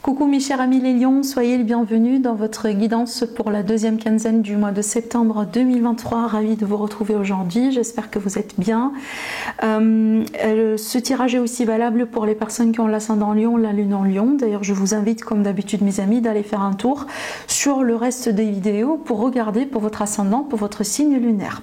Coucou mes chers amis les lions, soyez les bienvenus dans votre guidance pour la deuxième quinzaine du mois de septembre 2023. Ravi de vous retrouver aujourd'hui, j'espère que vous êtes bien. Ce tirage est aussi valable pour les personnes qui ont l'ascendant lion, la lune en lion. D'ailleurs je vous invite comme d'habitude mes amis d'aller faire un tour sur le reste des vidéos pour regarder pour votre ascendant, pour votre signe lunaire.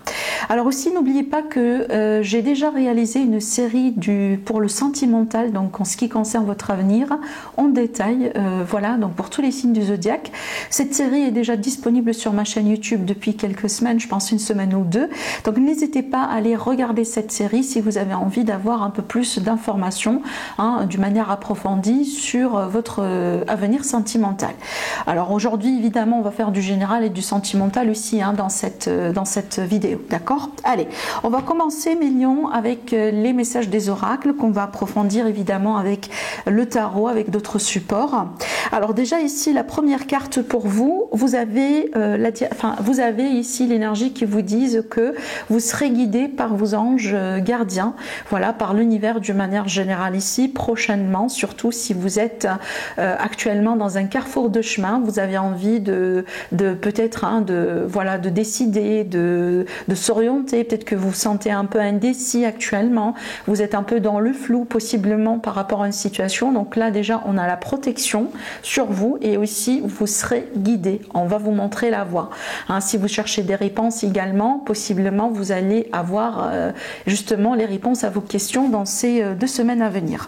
Alors aussi n'oubliez pas que j'ai déjà réalisé une série pour le sentimental, donc en ce qui concerne votre avenir, en détail. Voilà, donc pour tous les signes du zodiaque. Cette série est déjà disponible sur ma chaîne YouTube depuis quelques semaines, je pense une semaine ou deux. Donc n'hésitez pas à aller regarder cette série si vous avez envie d'avoir un peu plus d'informations, d'une manière approfondie sur votre avenir sentimental. Alors aujourd'hui, évidemment, on va faire du général et du sentimental aussi dans cette vidéo, d'accord? Allez, on va commencer, mes lions, avec les messages des oracles qu'on va approfondir évidemment avec le tarot, avec d'autres supports. Alors déjà ici la première carte pour vous, vous avez ici l'énergie qui vous dise que vous serez guidé par vos anges gardiens, voilà, par l'univers d'une manière générale ici, prochainement, surtout si vous êtes actuellement dans un carrefour de chemin, vous avez envie de peut-être de décider, de s'orienter, peut-être que vous vous sentez un peu indécis actuellement, vous êtes un peu dans le flou possiblement par rapport à une situation, donc là déjà on a la protection sur vous et aussi vous serez guidé, on va vous montrer la voie. Si vous cherchez des réponses également, possiblement vous allez avoir justement les réponses à vos questions dans ces 2 semaines à venir.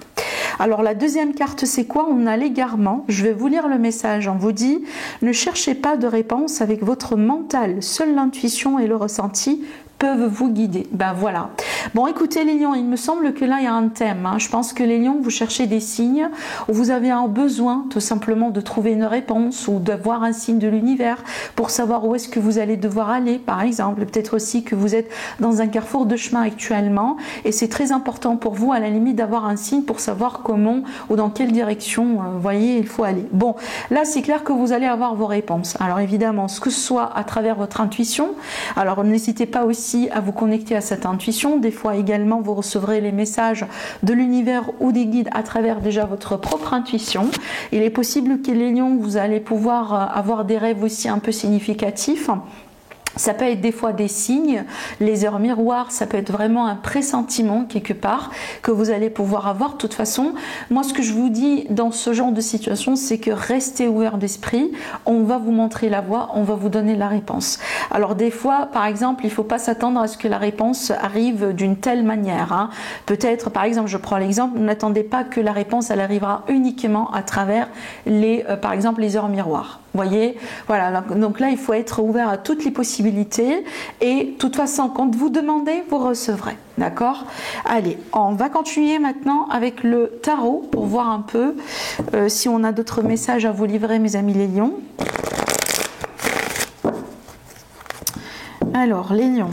Alors la deuxième carte c'est quoi? On a l'égarement. Je vais vous lire le message. On vous dit: ne cherchez pas de réponse avec votre mental, seule l'intuition et le ressenti peuvent vous guider. Ben voilà. Bon, écoutez les lions, il me semble que là il y a un thème. Je pense que les lions, vous cherchez des signes où vous avez un besoin tout simplement de trouver une réponse ou d'avoir un signe de l'univers pour savoir où est-ce que vous allez devoir aller, par exemple. Peut-être aussi que vous êtes dans un carrefour de chemin actuellement et c'est très important pour vous à la limite d'avoir un signe pour savoir comment ou dans quelle direction, voyez, il faut aller. Bon, là c'est clair que vous allez avoir vos réponses. Alors évidemment, ce que ce soit à travers votre intuition, alors n'hésitez pas aussi à vous connecter à cette intuition. Des fois également vous recevrez les messages de l'univers ou des guides à travers déjà votre propre intuition. Il est possible que les lions, vous allez pouvoir avoir des rêves aussi un peu significatifs. Ça peut être des fois des signes, les heures miroirs, ça peut être vraiment un pressentiment quelque part que vous allez pouvoir avoir. De toute façon, moi ce que je vous dis dans ce genre de situation, c'est que restez ouvert d'esprit, on va vous montrer la voie, on va vous donner la réponse. Alors des fois, par exemple, il ne faut pas s'attendre à ce que la réponse arrive d'une telle manière. Peut-être, par exemple, je prends l'exemple, n'attendez pas que la réponse, elle arrivera uniquement à travers par exemple, les heures miroirs. Voyez, voilà, donc là il faut être ouvert à toutes les possibilités et de toute façon quand vous demandez vous recevrez, d'accord? Allez, on va continuer maintenant avec le tarot pour voir un peu si on a d'autres messages à vous livrer, mes amis les lions. Alors les lions,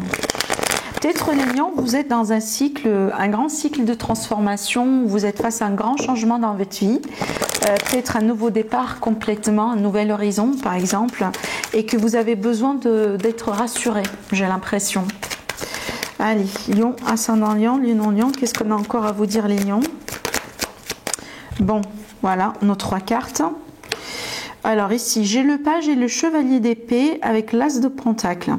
peut-être les lions, vous êtes dans un grand cycle de transformation, vous êtes face à un grand changement dans votre vie, peut-être un nouveau départ complètement, un nouvel horizon par exemple, et que vous avez besoin d'être rassuré, j'ai l'impression. Allez, lion, ascendant lion, lune en lion, qu'est-ce qu'on a encore à vous dire les lions? Bon, voilà nos 3 cartes. Alors ici, j'ai le page et le chevalier d'épée avec l'as de pentacle.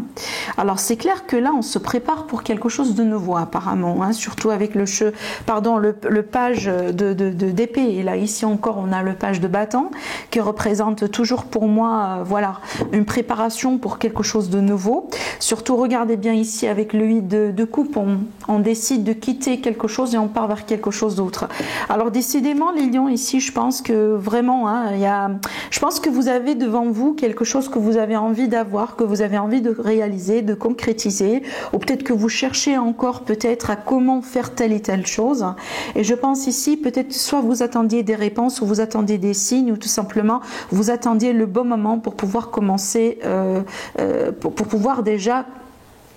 Alors c'est clair que là, on se prépare pour quelque chose de nouveau apparemment, surtout avec le page d'épée. Et là, ici encore, on a le page de bâton qui représente toujours pour moi, voilà, une préparation pour quelque chose de nouveau. Surtout, regardez bien ici avec le 8 de coupe, on décide de quitter quelque chose et on part vers quelque chose d'autre. Alors décidément, les lions ici, je pense que vraiment, je pense que vous avez devant vous quelque chose que vous avez envie d'avoir, que vous avez envie de réaliser, de concrétiser, ou peut-être que vous cherchez encore peut-être à comment faire telle et telle chose. Et je pense ici, peut-être soit vous attendiez des réponses, ou vous attendiez des signes, ou tout simplement vous attendiez le bon moment pour pouvoir commencer, pour pouvoir déjà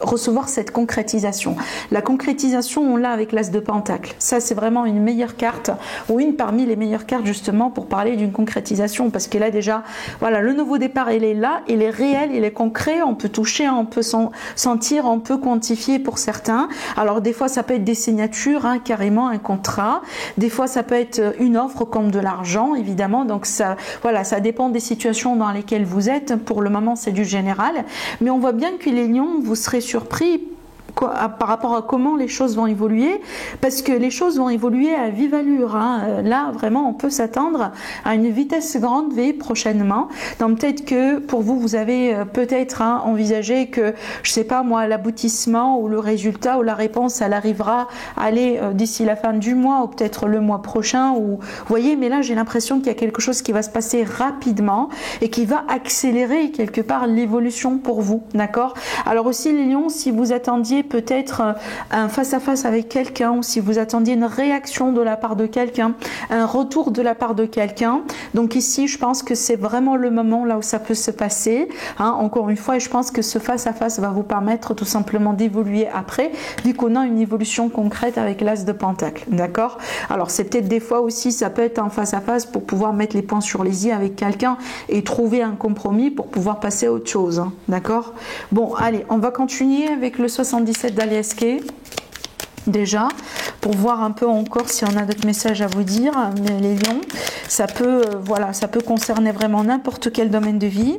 recevoir cette concrétisation. La concrétisation, on l'a avec l'As de Pentacle. Ça, c'est vraiment une meilleure carte, ou une parmi les meilleures cartes justement pour parler d'une concrétisation, parce que là déjà, voilà, le nouveau départ, il est là, il est réel, il est concret, on peut toucher, on peut sentir, on peut quantifier pour certains. Alors des fois, ça peut être des signatures, hein, carrément un contrat. Des fois, ça peut être une offre comme de l'argent, évidemment. Donc ça, voilà, ça dépend des situations dans lesquelles vous êtes. Pour le moment, c'est du général, mais on voit bien que les lions, vous serez surpris par rapport à comment les choses vont évoluer, parce que les choses vont évoluer à vive allure, hein. Là vraiment on peut s'attendre à une vitesse grande V prochainement. Donc peut-être que pour vous, vous avez peut-être envisagé que, je sais pas moi, l'aboutissement ou le résultat ou la réponse, elle arrivera d'ici la fin du mois ou peut-être le mois prochain, ou vous voyez, mais là j'ai l'impression qu'il y a quelque chose qui va se passer rapidement et qui va accélérer quelque part l'évolution pour vous, d'accord? Alors aussi les lions, si vous attendiez peut-être un face-à-face avec quelqu'un, ou si vous attendiez une réaction de la part de quelqu'un, un retour de la part de quelqu'un. Donc ici, je pense que c'est vraiment le moment là où ça peut se passer. Hein, encore une fois, et je pense que ce face-à-face va vous permettre tout simplement d'évoluer après, vu qu'on a une évolution concrète avec l'As de Pentacle. D'accord? Alors c'est peut-être des fois aussi, ça peut être un face-à-face pour pouvoir mettre les points sur les i avec quelqu'un et trouver un compromis pour pouvoir passer à autre chose. Hein, d'accord? Bon, allez, on va continuer avec le 77 d'Aliaské déjà, pour voir un peu encore si on a d'autres messages à vous dire. Mais les lions, ça peut, voilà, ça peut concerner vraiment n'importe quel domaine de vie.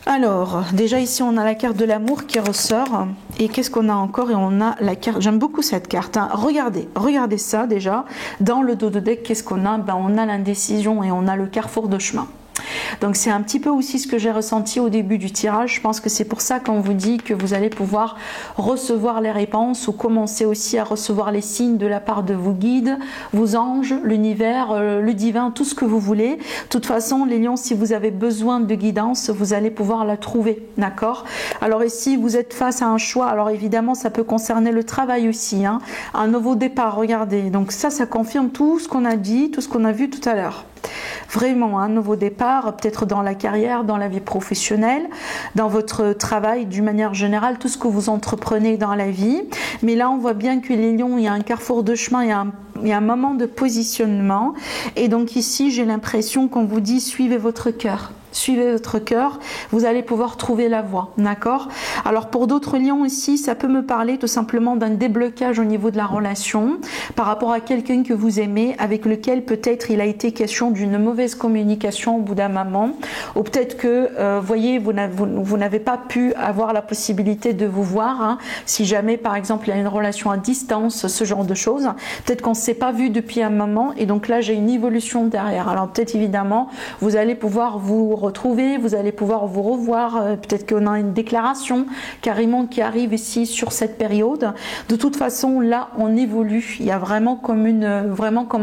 Alors, déjà ici on a la carte de l'amour qui ressort. Et qu'est-ce qu'on a encore? Et on a la carte, j'aime beaucoup cette carte, hein. Regardez ça déjà. Dans le dos de deck, qu'est-ce qu'on a? Ben, on a l'indécision et on a le carrefour de chemin. Donc c'est un petit peu aussi ce que j'ai ressenti au début du tirage. Je pense que c'est pour ça qu'on vous dit que vous allez pouvoir recevoir les réponses, ou commencer aussi à recevoir les signes de la part de vos guides, vos anges, l'univers, le divin, tout ce que vous voulez. De toute façon, les lions, si vous avez besoin de guidance, vous allez pouvoir la trouver, d'accord? Alors ici, vous êtes face à un choix. Alors évidemment, ça peut concerner le travail aussi, hein. Un nouveau départ, regardez. Donc ça confirme tout ce qu'on a dit, tout ce qu'on a vu tout à l'heure. Vraiment un nouveau départ, peut-être dans la carrière, dans la vie professionnelle, dans votre travail d'une manière générale, tout ce que vous entreprenez dans la vie. Mais là on voit bien que les lions, il y a un carrefour de chemin, il y a un moment de positionnement. Et donc ici j'ai l'impression qu'on vous dit suivez votre cœur. Suivez votre cœur, vous allez pouvoir trouver la voie, d'accord? Alors pour d'autres lions ici, ça peut me parler tout simplement d'un déblocage au niveau de la relation par rapport à quelqu'un que vous aimez, avec lequel peut-être il a été question d'une mauvaise communication au bout d'un moment, ou peut-être que, voyez, vous n'avez pas pu avoir la possibilité de vous voir, hein, si jamais par exemple il y a une relation à distance, ce genre de choses, peut-être qu'on ne s'est pas vu depuis un moment, et donc là j'ai une évolution derrière. Alors peut-être évidemment, vous allez pouvoir vous retrouver, vous allez pouvoir vous revoir, peut-être qu'on a une déclaration carrément qui arrive ici sur cette période. De toute façon là on évolue, il y a vraiment comme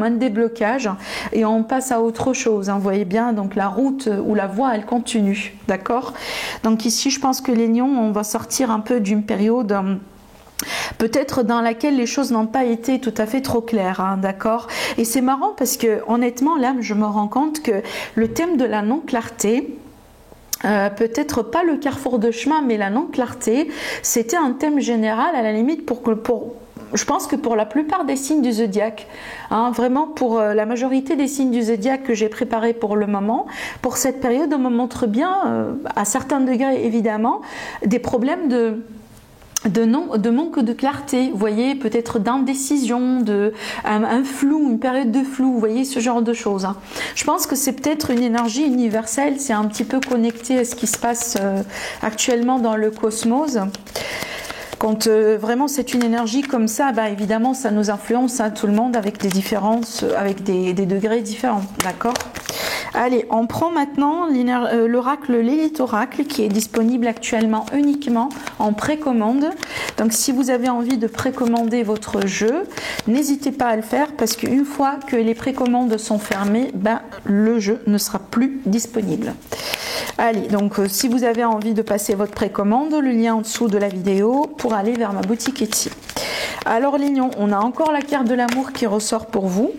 un déblocage et on passe à autre chose, hein, vous voyez bien, donc la route ou la voie elle continue, d'accord? Donc ici je pense que les lions, on va sortir un peu d'une période peut-être dans laquelle les choses n'ont pas été tout à fait trop claires, hein, d'accord? Et c'est marrant parce que honnêtement là je me rends compte que le thème de la non-clarté, peut-être pas le carrefour de chemin, mais la non-clarté, c'était un thème général à la limite je pense que pour la plupart des signes du zodiaque, hein, vraiment pour la majorité des signes du zodiaque que j'ai préparé pour le moment, pour cette période on me montre bien, à certains degrés évidemment, des problèmes de manque de clarté, vous voyez, peut-être d'indécision, un flou, une période de flou, vous voyez, ce genre de choses, hein. Je pense que c'est peut-être une énergie universelle, c'est un petit peu connecté à ce qui se passe actuellement dans le cosmos. Quand vraiment c'est une énergie comme ça, bah évidemment ça nous influence, hein, tout le monde, avec des différences, avec des degrés différents, d'accord? Allez, on prend maintenant l'oracle Lilith Oracle qui est disponible actuellement uniquement en précommande. Donc si vous avez envie de précommander votre jeu, n'hésitez pas à le faire parce qu'une fois que les précommandes sont fermées, ben, le jeu ne sera plus disponible. Allez, donc si vous avez envie de passer votre précommande, le lien en dessous de la vidéo pour aller vers ma boutique Etsy. Alors les lions, on a encore la carte de l'amour qui ressort pour vous.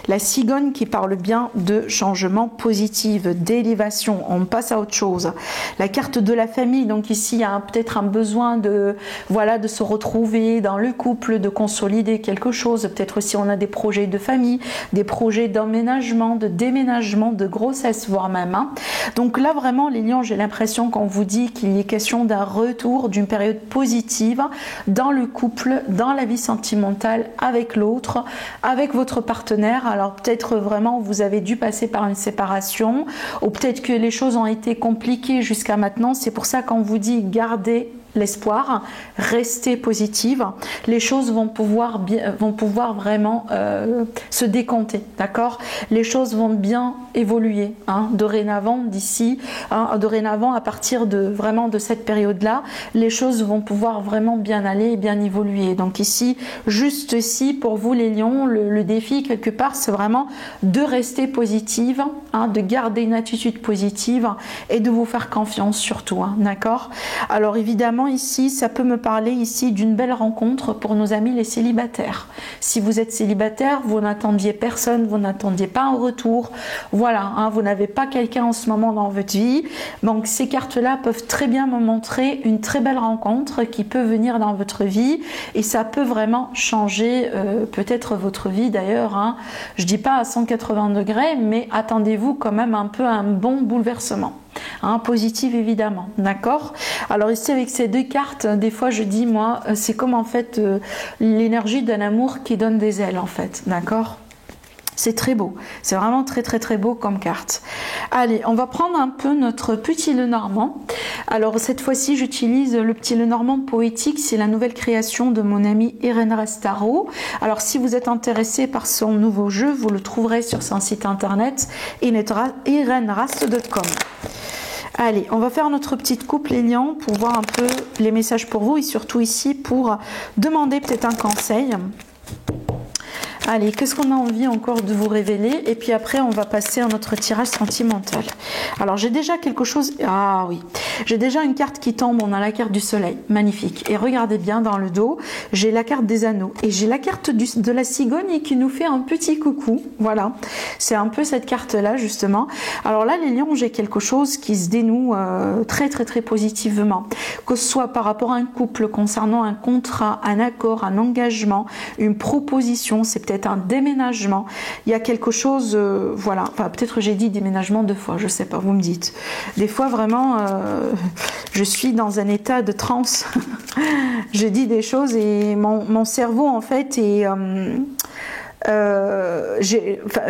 La cigogne qui parle bien de changement positif, d'élévation, on passe à autre chose. La carte de la famille, donc ici il y a peut-être un besoin de, voilà, de se retrouver dans le couple, de consolider quelque chose, peut-être aussi on a des projets de famille, des projets d'emménagement, de déménagement, de grossesse, voire même. Hein. Donc là vraiment les lions, j'ai l'impression qu'on vous dit qu'il est question d'un retour, d'une période positive dans le couple, dans la vie sentimentale, avec l'autre, avec votre partenaire. Alors peut-être vraiment vous avez dû passer par une séparation, ou peut-être que les choses ont été compliquées jusqu'à maintenant. C'est pour ça qu'on vous dit gardez l'espoir, restez positive, les choses vont pouvoir vraiment se décompter, d'accord? Les choses vont bien évoluer, hein, dorénavant, d'ici, hein, dorénavant à partir de vraiment de cette période-là, les choses vont pouvoir vraiment bien aller et bien évoluer. Donc ici, juste ici, pour vous les lions, le défi quelque part, c'est vraiment de rester positive, hein, de garder une attitude positive et de vous faire confiance surtout, hein, d'accord? Alors évidemment, ici, ça peut me parler ici d'une belle rencontre pour nos amis les célibataires. Si vous êtes célibataire, vous n'attendiez personne, vous n'attendiez pas un retour, voilà, hein, vous n'avez pas quelqu'un en ce moment dans votre vie. Donc ces cartes-là peuvent très bien me montrer une très belle rencontre qui peut venir dans votre vie et ça peut vraiment changer peut-être votre vie d'ailleurs. Hein. Je dis pas à 180 degrés, mais attendez-vous quand même un peu à un bon bouleversement. Hein, positive évidemment, d'accord. Alors ici avec ces deux cartes, des fois je dis moi, c'est comme en fait l'énergie d'un amour qui donne des ailes en fait, d'accord. C'est très beau, c'est vraiment très beau comme carte. Allez, on va prendre un peu notre petit Lenormand. Alors cette fois-ci j'utilise le petit Lenormand poétique, c'est la nouvelle création de mon ami Irène Rastaro. Alors si vous êtes intéressé par son nouveau jeu, vous le trouverez sur son site internet irenrast.com. Allez, on va faire notre petite coupe les lions pour voir un peu les messages pour vous et surtout ici pour demander peut-être un conseil. Allez, qu'est-ce qu'on a envie encore de vous révéler? Et puis après, on va passer à notre tirage sentimental. Alors, j'ai déjà quelque chose... Ah oui, j'ai déjà une carte qui tombe. On a la carte du soleil. Magnifique. Et regardez bien dans le dos, j'ai la carte des anneaux. Et j'ai la carte de la cigogne qui nous fait un petit coucou. Voilà. C'est un peu cette carte-là, justement. Alors là, les lions, j'ai quelque chose qui se dénoue très positivement. Que ce soit par rapport à un couple, concernant un contrat, un accord, un engagement, une proposition, c'est peut-être un déménagement, il y a quelque chose, voilà, enfin peut-être j'ai dit déménagement 2 fois, je sais pas, vous me dites. Des fois vraiment, je suis dans un état de transe, je dis des choses et mon cerveau en fait est...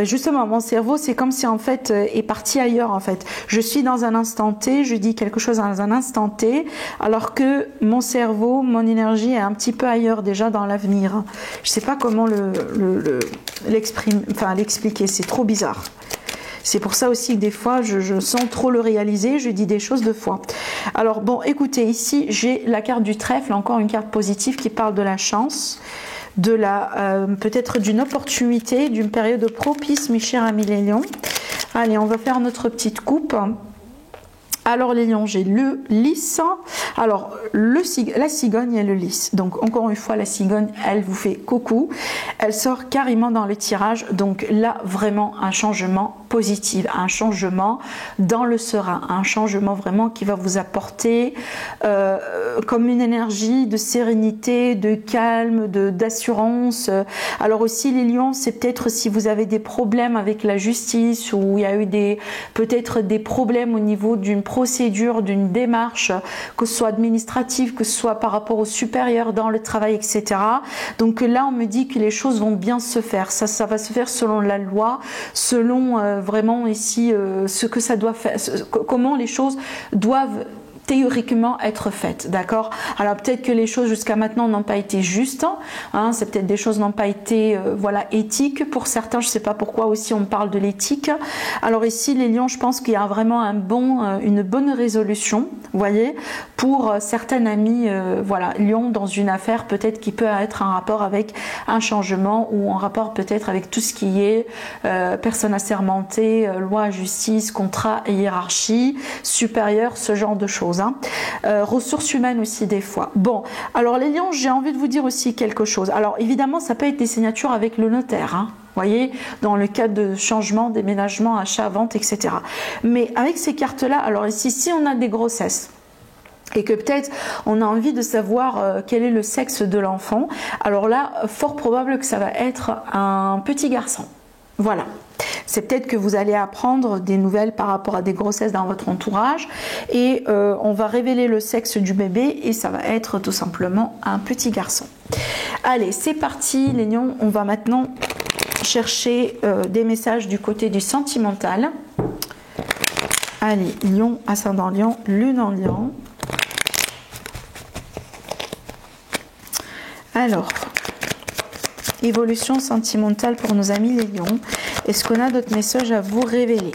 justement mon cerveau c'est comme si en fait est parti ailleurs en fait. Je suis dans un instant T, je dis quelque chose dans un instant T alors que mon cerveau, mon énergie est un petit peu ailleurs déjà dans l'avenir. Je sais pas comment l'expliquer, c'est trop bizarre. C'est pour ça aussi que des fois je sens trop le réaliser, je dis des choses 2 fois. Alors bon, écoutez, ici j'ai la carte du trèfle, encore une carte positive qui parle de la chance, de la peut-être d'une opportunité, d'une période propice, mes chers amis les lions. Allez, on va faire notre petite coupe. Alors les lions, j'ai le lys. Alors la cigogne et le lys. Donc encore une fois, la cigogne, elle vous fait coucou. Elle sort carrément dans le tirage. Donc là, vraiment un changement positif, un changement dans le serein, un changement vraiment qui va vous apporter comme une énergie de sérénité, de calme, d'assurance. Alors aussi les lions, c'est peut-être si vous avez des problèmes avec la justice ou il y a eu peut-être des problèmes au niveau d'une procédure, d'une démarche, que ce soit administrative, que ce soit par rapport aux supérieurs dans le travail, etc. Donc là, on me dit que les choses vont bien se faire. Ça va se faire selon la loi, selon vraiment ici ce que ça doit faire, comment les choses doivent théoriquement être faites, d'accord. Alors peut-être que les choses jusqu'à maintenant n'ont pas été justes, hein, c'est peut-être des choses n'ont pas été voilà, éthiques pour certains, je sais pas pourquoi aussi on parle de l'éthique. Alors ici les lions, je pense qu'il y a vraiment une bonne résolution, vous voyez, pour certains amis, voilà, lions dans une affaire peut-être qui peut être en rapport avec un changement ou en rapport peut-être avec tout ce qui est personne assermentée, loi, justice, contrat et hiérarchie supérieure, ce genre de choses. Ressources humaines aussi des fois. Bon, alors les lions, j'ai envie de vous dire aussi quelque chose. Alors évidemment, ça peut être des signatures avec le notaire. Hein. voyez, dans le cadre de changement, déménagement, achat, vente, etc. Mais avec ces cartes-là, alors ici, si on a des grossesses, et que peut-être on a envie de savoir quel est le sexe de l'enfant, alors là, fort probable que ça va être un petit garçon. Voilà. C'est peut-être que vous allez apprendre des nouvelles par rapport à des grossesses dans votre entourage et on va révéler le sexe du bébé et ça va être tout simplement un petit garçon. Allez, c'est parti les lions, on va maintenant chercher des messages du côté du sentimental. Allez, lion, ascendant lion, lune en lion. Alors, évolution sentimentale pour nos amis les lions. Est-ce qu'on a d'autres messages à vous révéler?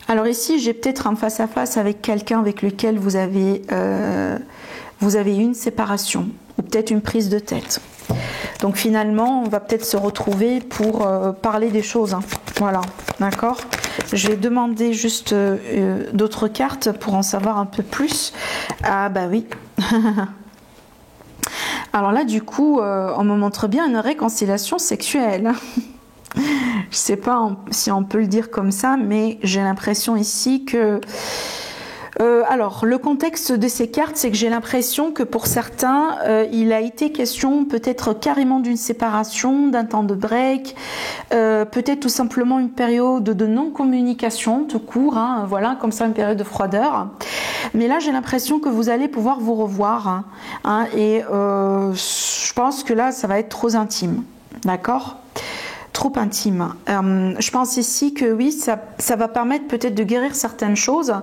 Alors ici, j'ai peut-être un face-à-face avec quelqu'un avec lequel vous avez eu une séparation ou peut-être une prise de tête. Donc finalement, on va peut-être se retrouver pour parler des choses. Hein. Voilà, d'accord? Je vais demander juste d'autres cartes pour en savoir un peu plus. Ah bah oui. Alors là, du coup, on me montre bien une réconciliation sexuelle. Je ne sais pas si on peut le dire comme ça, mais j'ai l'impression ici que... alors, le contexte de ces cartes, c'est que j'ai l'impression que pour certains, il a été question peut-être carrément d'une séparation, d'un temps de break, peut-être tout simplement une période de non-communication tout court, hein, voilà, comme ça, une période de froideur. Mais là, j'ai l'impression que vous allez pouvoir vous revoir, hein, et je pense que là, ça va être trop intime, d'accord ? Trop intime. Je pense ici que oui, ça va permettre peut-être de guérir certaines choses,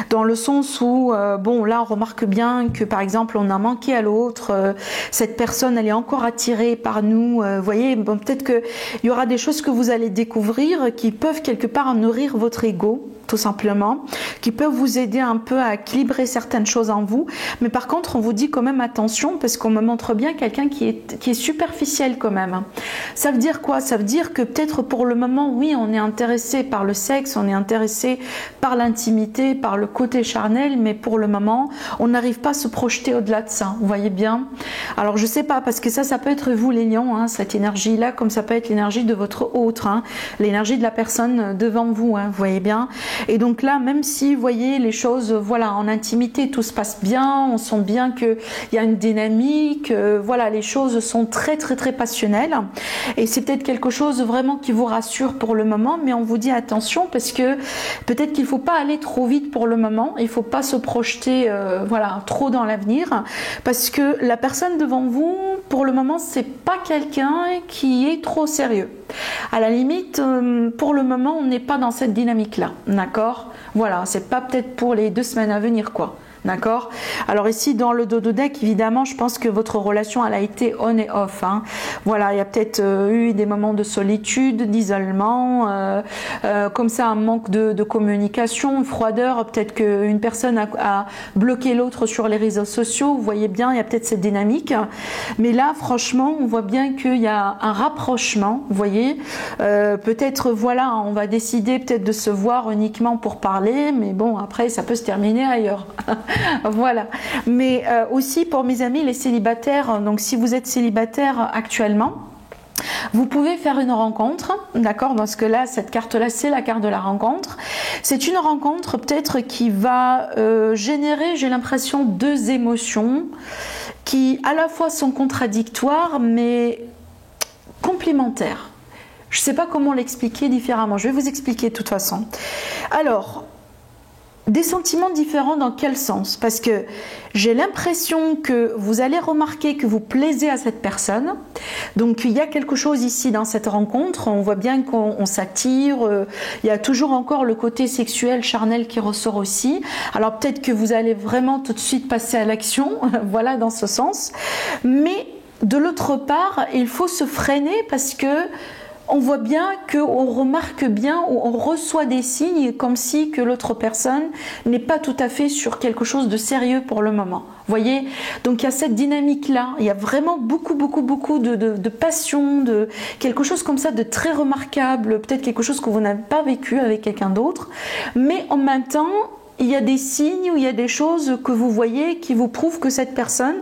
dans le sens où, bon, là, on remarque bien que, par exemple, on a manqué à l'autre, cette personne, elle est encore attirée par nous, vous voyez, bon, peut-être qu'il y aura des choses que vous allez découvrir qui peuvent quelque part nourrir votre ego, tout simplement, qui peuvent vous aider un peu à équilibrer certaines choses en vous, mais par contre, on vous dit quand même attention, parce qu'on me montre bien quelqu'un qui est superficiel quand même. Ça veut dire quoi? Ça veut dire que peut-être pour le moment, oui, on est intéressé par le sexe, on est intéressé par l'intimité, par le côté charnel, mais pour le moment, on n'arrive pas à se projeter au-delà de ça, vous voyez bien? Alors, je sais pas, parce que ça peut être vous les lions, hein, cette énergie-là, comme ça peut être l'énergie de votre autre, hein, l'énergie de la personne devant vous, hein, vous voyez bien? Et donc là, même si, vous voyez, les choses, voilà, en intimité, tout se passe bien, on sent bien qu'il y a une dynamique, voilà, les choses sont très, très, très passionnelles. Et c'est peut-être quelque chose vraiment qui vous rassure pour le moment, mais on vous dit attention parce que peut-être qu'il ne faut pas aller trop vite pour le moment, il ne faut pas se projeter, voilà, trop dans l'avenir, parce que la personne devant vous, pour le moment, c'est pas quelqu'un qui est trop sérieux. À la limite, pour le moment, on n'est pas dans cette dynamique-là, d'accord? Voilà, c'est pas peut-être pour les 2 semaines à venir, quoi. D'accord? Alors ici, dans le dodo deck, évidemment, je pense que votre relation, elle a été on et off. Hein. Voilà, il y a peut-être eu des moments de solitude, d'isolement, comme ça, un manque de communication, une froideur. Peut-être qu'une personne a bloqué l'autre sur les réseaux sociaux. Vous voyez bien, il y a peut-être cette dynamique. Mais là, franchement, on voit bien qu'il y a un rapprochement. Vous voyez, peut-être, voilà, on va décider peut-être de se voir uniquement pour parler. Mais bon, après, ça peut se terminer ailleurs. Voilà, mais aussi pour mes amis les célibataires, donc si vous êtes célibataire actuellement, vous pouvez faire une rencontre, d'accord, parce que là, cette carte-là, c'est la carte de la rencontre. C'est une rencontre peut-être qui va générer, j'ai l'impression, 2 émotions qui à la fois sont contradictoires, mais complémentaires. Je ne sais pas comment l'expliquer différemment, je vais vous expliquer de toute façon. Alors, des sentiments différents dans quel sens? Parce que j'ai l'impression que vous allez remarquer que vous plaisez à cette personne. Donc il y a quelque chose ici dans cette rencontre. On voit bien qu'on s'attire. Il y a toujours encore le côté sexuel, charnel qui ressort aussi. Alors peut-être que vous allez vraiment tout de suite passer à l'action. Voilà, dans ce sens. Mais de l'autre part, il faut se freiner parce que on voit bien qu'on remarque bien ou on reçoit des signes comme si que l'autre personne n'est pas tout à fait sur quelque chose de sérieux pour le moment. Vous voyez? Donc il y a cette dynamique-là, il y a vraiment beaucoup de passion, de quelque chose comme ça de très remarquable, peut-être quelque chose que vous n'avez pas vécu avec quelqu'un d'autre, mais en même temps, il y a des signes ou il y a des choses que vous voyez qui vous prouvent que cette personne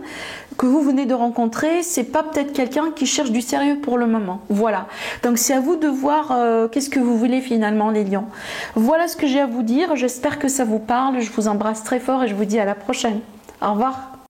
que vous venez de rencontrer, c'est pas peut-être quelqu'un qui cherche du sérieux pour le moment. Voilà. Donc c'est à vous de voir qu'est-ce que vous voulez finalement, les lions. Voilà ce que j'ai à vous dire. J'espère que ça vous parle. Je vous embrasse très fort et je vous dis à la prochaine. Au revoir.